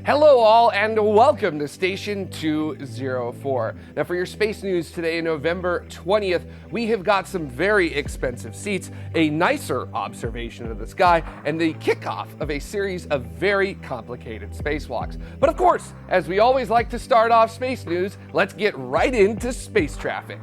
Hello all and welcome to Station 204. Now for your space news today, November 20th, we have got some very expensive seats, a nicer observation of the sky, and the kickoff of a series of very complicated spacewalks. But of course, as we always like to start off space news, let's get right into space traffic.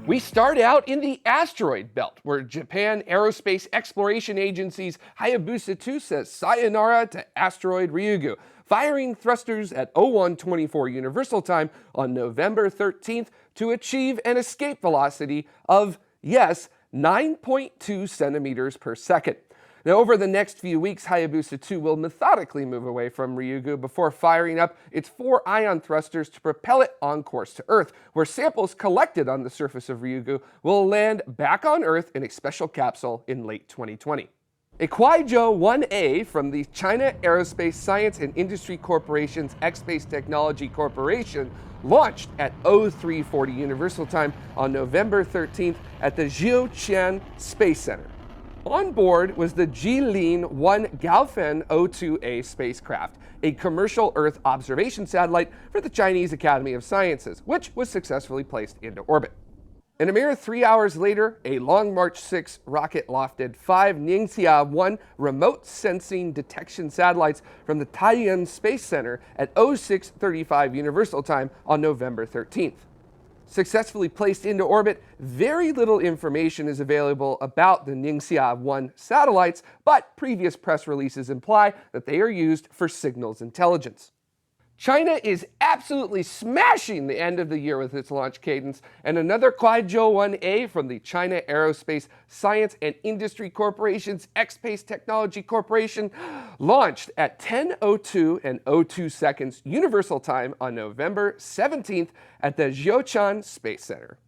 We start out in the asteroid belt, where Japan Aerospace Exploration Agency's Hayabusa 2 says sayonara to asteroid Ryugu, firing thrusters at 0124 Universal Time on November 13th to achieve an escape velocity of, yes, 9.2 centimeters per second. Now, over the next few weeks, Hayabusa 2 will methodically move away from Ryugu before firing up its 4 ion thrusters to propel it on course to Earth, where samples collected on the surface of Ryugu will land back on Earth in a special capsule in late 2020. A Kuaizhou 1A from the China Aerospace Science and Industry Corporation's X-Space Technology Corporation launched at 0340 Universal Time on November 13th at the Jiuquan Space Center. On board was the Jilin 1 Gaofen 02A spacecraft, a commercial Earth observation satellite for the Chinese Academy of Sciences, which was successfully placed into orbit. And a mere 3 hours later, a Long March 6 rocket lofted 5 Ningxia 1 remote sensing detection satellites from the Taiyuan Space Center at 0635 Universal Time on November 13th. Successfully placed into orbit, very little information is available about the Ningxia 1 satellites, but previous press releases imply that they are used for signals intelligence. China is absolutely smashing the end of the year with its launch cadence, and another Kuaizhou 1A from the China Aerospace Science and Industry Corporation's X-Space Technology Corporation launched at 10:02 and 02 seconds Universal Time on November 17th at the Jiuquan Space Center.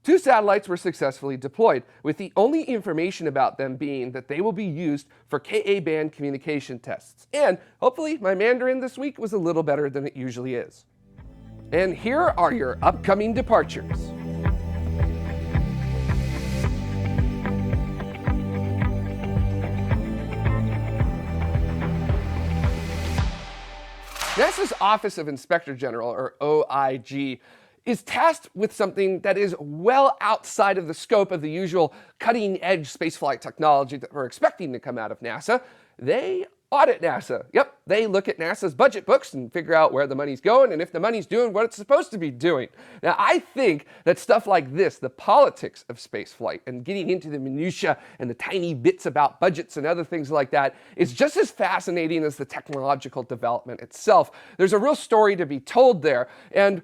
2 satellites were successfully deployed, with the only information about them being that they will be used for Ka-band communication tests. And hopefully my Mandarin this week was a little better than it usually is. And here are your upcoming departures. NASA's Office of Inspector General, or OIG, is tasked with something that is well outside of the scope of the usual cutting-edge spaceflight technology that we're expecting to come out of NASA. They audit NASA. Yep, they look at NASA's budget books and figure out where the money's going and if the money's doing what it's supposed to be doing. Now, I think that stuff like this, the politics of spaceflight and getting into the minutiae and the tiny bits about budgets and other things like that, is just as fascinating as the technological development itself. There's a real story to be told there, and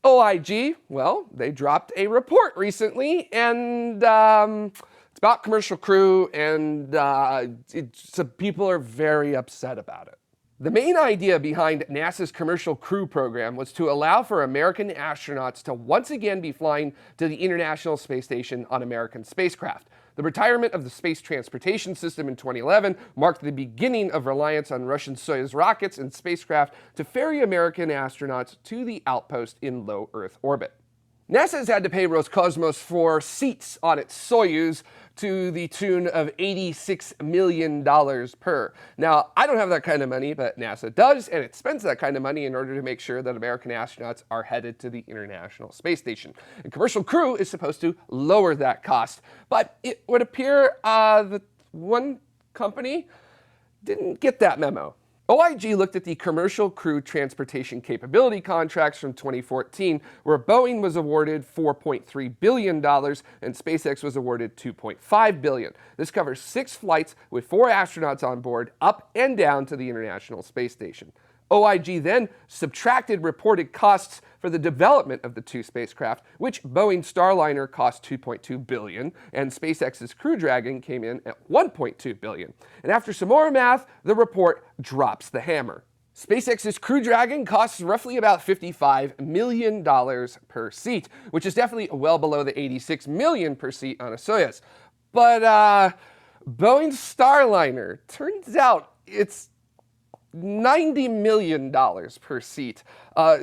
OIG, well, they dropped a report recently, and it's about commercial crew, and some people are very upset about it. The main idea behind NASA's commercial crew program was to allow for American astronauts to once again be flying to the International Space Station on American spacecraft. The retirement of the Space Transportation System in 2011 marked the beginning of reliance on Russian Soyuz rockets and spacecraft to ferry American astronauts to the outpost in low Earth orbit. NASA has had to pay Roscosmos for seats on its Soyuz to the tune of $86 million per. Now, I don't have that kind of money, but NASA does, and it spends that kind of money in order to make sure that American astronauts are headed to the International Space Station. And commercial crew is supposed to lower that cost, but it would appear that one company didn't get that memo. OIG looked at the commercial crew transportation capability contracts from 2014, where Boeing was awarded $4.3 billion and SpaceX was awarded $2.5 billion. This covers 6 flights with 4 astronauts on board, up and down to the International Space Station. OIG then subtracted reported costs for the development of the 2 spacecraft, which Boeing Starliner cost $2.2 billion, and SpaceX's Crew Dragon came in at $1.2 billion. And after some more math, the report drops the hammer. SpaceX's Crew Dragon costs roughly about $55 million per seat, which is definitely well below the $86 million per seat on a Soyuz. But Boeing's Starliner, turns out it's $90 million per seat.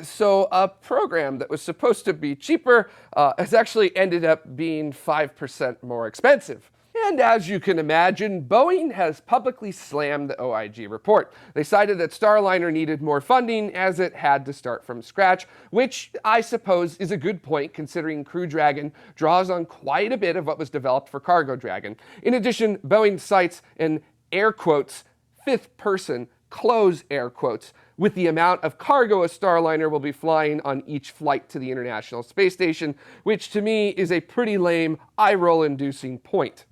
So a program that was supposed to be cheaper has actually ended up being 5% more expensive. And as you can imagine, Boeing has publicly slammed the OIG report. They cited that Starliner needed more funding as it had to start from scratch, which I suppose is a good point considering Crew Dragon draws on quite a bit of what was developed for Cargo Dragon. In addition, Boeing cites an air quotes fifth person close air quotes with the amount of cargo a Starliner will be flying on each flight to the International Space Station, which to me is a pretty lame, eye-roll-inducing point.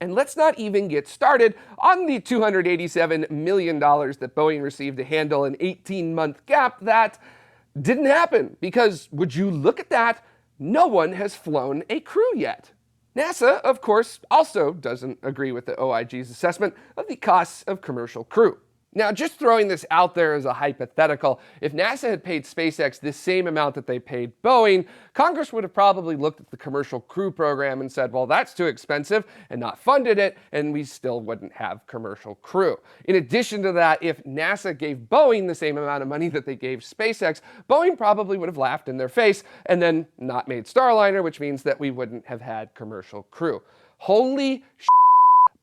And let's not even get started on the $287 million that Boeing received to handle an 18-month gap that didn't happen, because would you look at that, no one has flown a crew yet. NASA, of course, also doesn't agree with the OIG's assessment of the costs of commercial crew. Now, just throwing this out there as a hypothetical, if NASA had paid SpaceX this same amount that they paid Boeing, Congress would have probably looked at the commercial crew program and said, well, that's too expensive, and not funded it, and we still wouldn't have commercial crew. In addition to that, if NASA gave Boeing the same amount of money that they gave SpaceX, Boeing probably would have laughed in their face and then not made Starliner, which means that we wouldn't have had commercial crew. Holy sh**.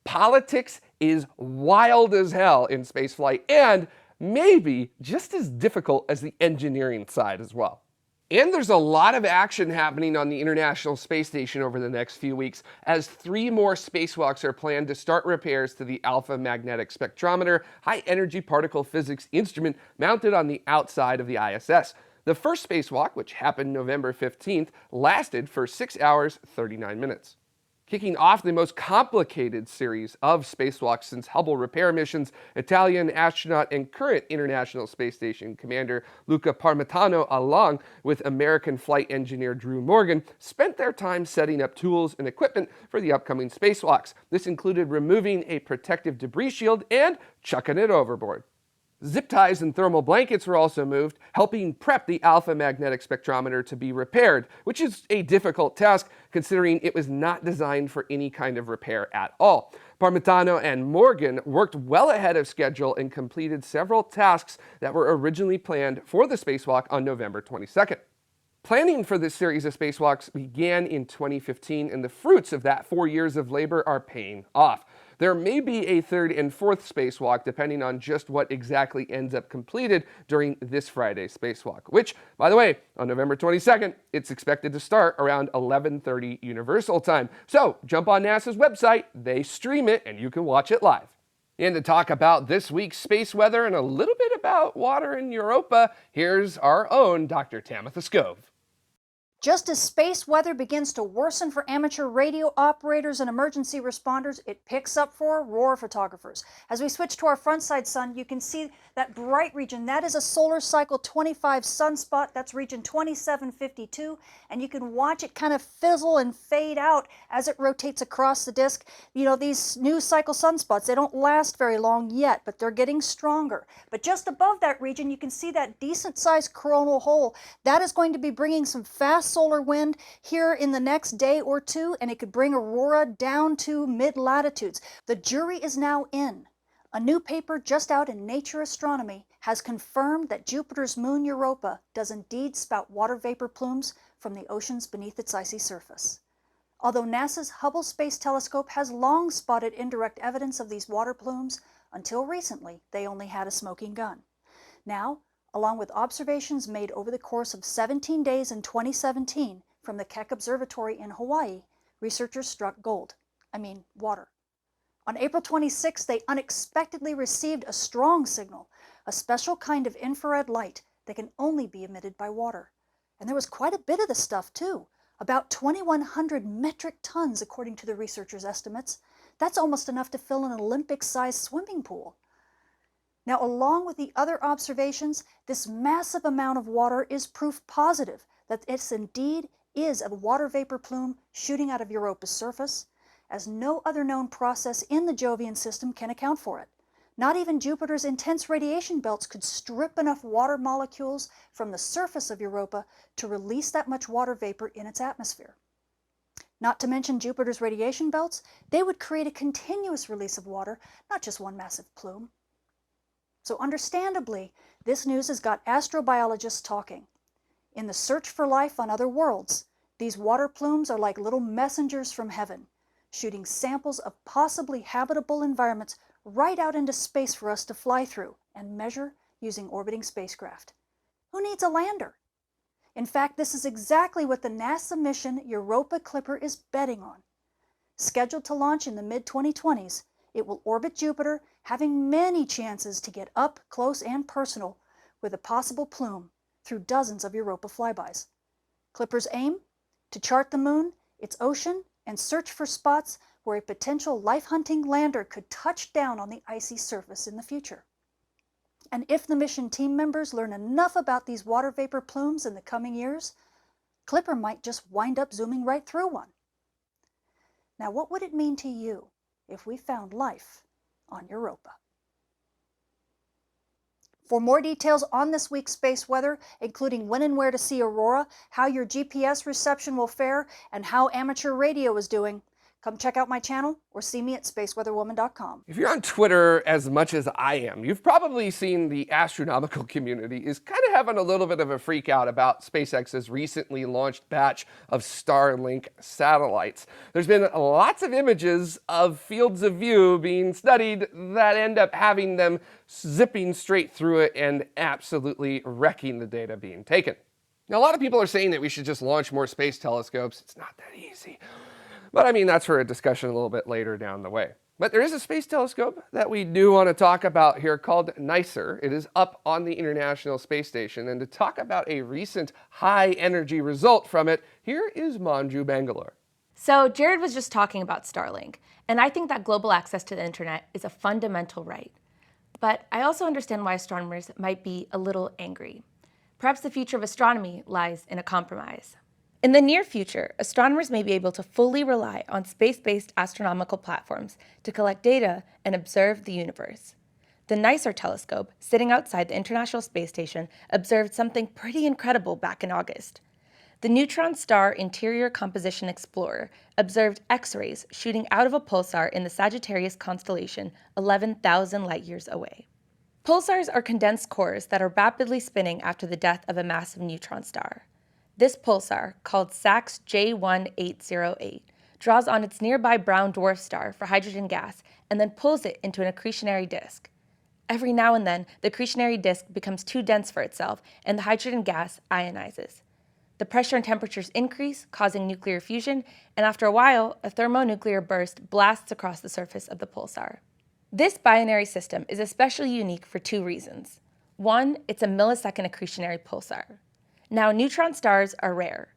Politics is wild as hell in spaceflight, and maybe just as difficult as the engineering side as well. And there's a lot of action happening on the International Space Station over the next few weeks, as 3 more spacewalks are planned to start repairs to the Alpha Magnetic Spectrometer high-energy particle physics instrument mounted on the outside of the ISS. The first spacewalk, which happened November 15th, lasted for 6 hours, 39 minutes. Kicking off the most complicated series of spacewalks since Hubble repair missions, Italian astronaut and current International Space Station commander Luca Parmitano, along with American flight engineer Drew Morgan, spent their time setting up tools and equipment for the upcoming spacewalks. This included removing a protective debris shield and chucking it overboard. Zip ties and thermal blankets were also moved, helping prep the alpha magnetic spectrometer to be repaired, which is a difficult task considering it was not designed for any kind of repair at all. Parmitano and Morgan worked well ahead of schedule and completed several tasks that were originally planned for the spacewalk on November 22nd. Planning for this series of spacewalks began in 2015, and the fruits of that 4 years of labor are paying off. There may be a third and fourth spacewalk depending on just what exactly ends up completed during this Friday's spacewalk, which, by the way, on November 22nd, it's expected to start around 11:30 Universal Time. So jump on NASA's website, they stream it, and you can watch it live. And to talk about this week's space weather and a little bit about water in Europa, here's our own Dr. Tamitha Skov. Just as space weather begins to worsen for amateur radio operators and emergency responders, it picks up for aurora photographers. As we switch to our front side sun, you can see that bright region. That is a solar cycle 25 sunspot. That's region 2752. And you can watch it kind of fizzle and fade out as it rotates across the disk. You know, these new cycle sunspots, they don't last very long yet, but they're getting stronger. But just above that region, you can see that decent sized coronal hole. That is going to be bringing some fast solar wind here in the next day or two, and it could bring aurora down to mid-latitudes. The jury is now in. A new paper just out in Nature Astronomy has confirmed that Jupiter's moon Europa does indeed spout water vapor plumes from the oceans beneath its icy surface. Although NASA's Hubble Space Telescope has long spotted indirect evidence of these water plumes, until recently they only had a smoking gun. Now, along with observations made over the course of 17 days in 2017 from the Keck Observatory in Hawaii, researchers struck gold. Water. On April 26, they unexpectedly received a strong signal, a special kind of infrared light that can only be emitted by water. And there was quite a bit of the stuff too, about 2,100 metric tons according to the researchers' estimates. That's almost enough to fill an Olympic-sized swimming pool. Now, along with the other observations, this massive amount of water is proof positive that this indeed is a water vapor plume shooting out of Europa's surface, as no other known process in the Jovian system can account for it. Not even Jupiter's intense radiation belts could strip enough water molecules from the surface of Europa to release that much water vapor in its atmosphere. Not to mention Jupiter's radiation belts, they would create a continuous release of water, not just one massive plume. So understandably, this news has got astrobiologists talking. In the search for life on other worlds, these water plumes are like little messengers from heaven, shooting samples of possibly habitable environments right out into space for us to fly through and measure using orbiting spacecraft. Who needs a lander? In fact, this is exactly what the NASA mission Europa Clipper is betting on. Scheduled to launch in the mid-2020s, it will orbit Jupiter, having many chances to get up close and personal with a possible plume through dozens of Europa flybys. Clipper's aim? To chart the moon, its ocean, and search for spots where a potential life-hunting lander could touch down on the icy surface in the future. And if the mission team members learn enough about these water vapor plumes in the coming years, Clipper might just wind up zooming right through one. Now, what would it mean to you if we found life on Europa? For more details on this week's space weather, including when and where to see aurora, how your GPS reception will fare, and how amateur radio is doing, come check out my channel or see me at spaceweatherwoman.com. If you're on Twitter as much as I am, you've probably seen the astronomical community is kind of having a little bit of a freak out about SpaceX's recently launched batch of Starlink satellites. There's been lots of images of fields of view being studied that end up having them zipping straight through it and absolutely wrecking the data being taken. Now, a lot of people are saying that we should just launch more space telescopes. It's not that easy. But I mean, that's for a discussion a little bit later down the way. But there is a space telescope that we do want to talk about here called NICER. It is up on the International Space Station. And to talk about a recent high energy result from it, here is Manju Bangalore. So Jared was just talking about Starlink, and I think that global access to the internet is a fundamental right. But I also understand why astronomers might be a little angry. Perhaps the future of astronomy lies in a compromise. In the near future, astronomers may be able to fully rely on space-based astronomical platforms to collect data and observe the universe. The NICER telescope, sitting outside the International Space Station, observed something pretty incredible back in August. The neutron star Interior Composition Explorer observed X-rays shooting out of a pulsar in the Sagittarius constellation 11,000 light-years away. Pulsars are condensed cores that are rapidly spinning after the death of a massive neutron star. This pulsar, called SACS J1808, draws on its nearby brown dwarf star for hydrogen gas and then pulls it into an accretionary disk. Every now and then, the accretionary disk becomes too dense for itself and the hydrogen gas ionizes. The pressure and temperatures increase, causing nuclear fusion, and after a while, a thermonuclear burst blasts across the surface of the pulsar. This binary system is especially unique for two reasons. One, it's a millisecond accretionary pulsar. Now, neutron stars are rare.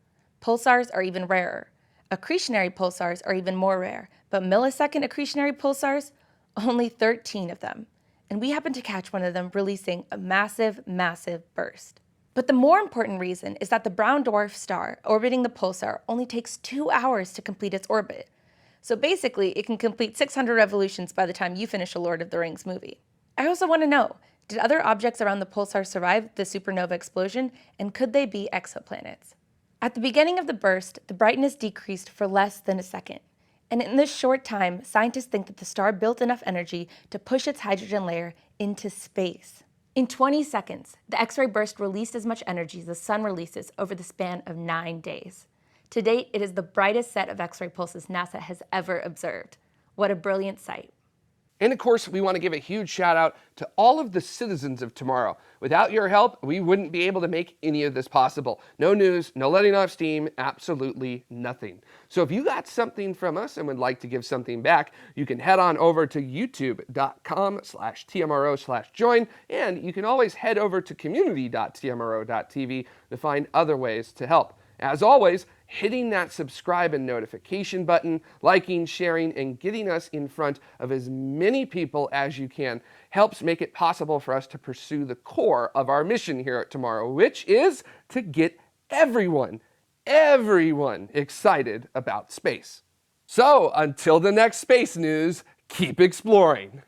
Pulsars are even rarer. Accretionary pulsars are even more rare, but millisecond accretionary pulsars, only 13 of them. And we happen to catch one of them releasing a massive, massive burst. But the more important reason is that the brown dwarf star orbiting the pulsar only takes 2 hours to complete its orbit. So basically, it can complete 600 revolutions by the time you finish a Lord of the Rings movie. I also want to know, did other objects around the pulsar survive the supernova explosion, and could they be exoplanets? At the beginning of the burst, the brightness decreased for less than a second. And in this short time, scientists think that the star built enough energy to push its hydrogen layer into space. In 20 seconds, the X-ray burst released as much energy as the sun releases over the span of 9 days. To date, it is the brightest set of X-ray pulses NASA has ever observed. What a brilliant sight. And of course, we want to give a huge shout out to all of the citizens of tomorrow. Without your help, we wouldn't be able to make any of this possible. No news, no letting off steam, absolutely nothing. So if you got something from us and would like to give something back, you can head on over to youtube.com/TMRO/join, and you can always head over to community.tmro.tv to find other ways to help. As always, hitting that subscribe and notification button, liking, sharing, and getting us in front of as many people as you can helps make it possible for us to pursue the core of our mission here at Tomorrow, which is to get everyone excited about space. So until the next space news, keep exploring.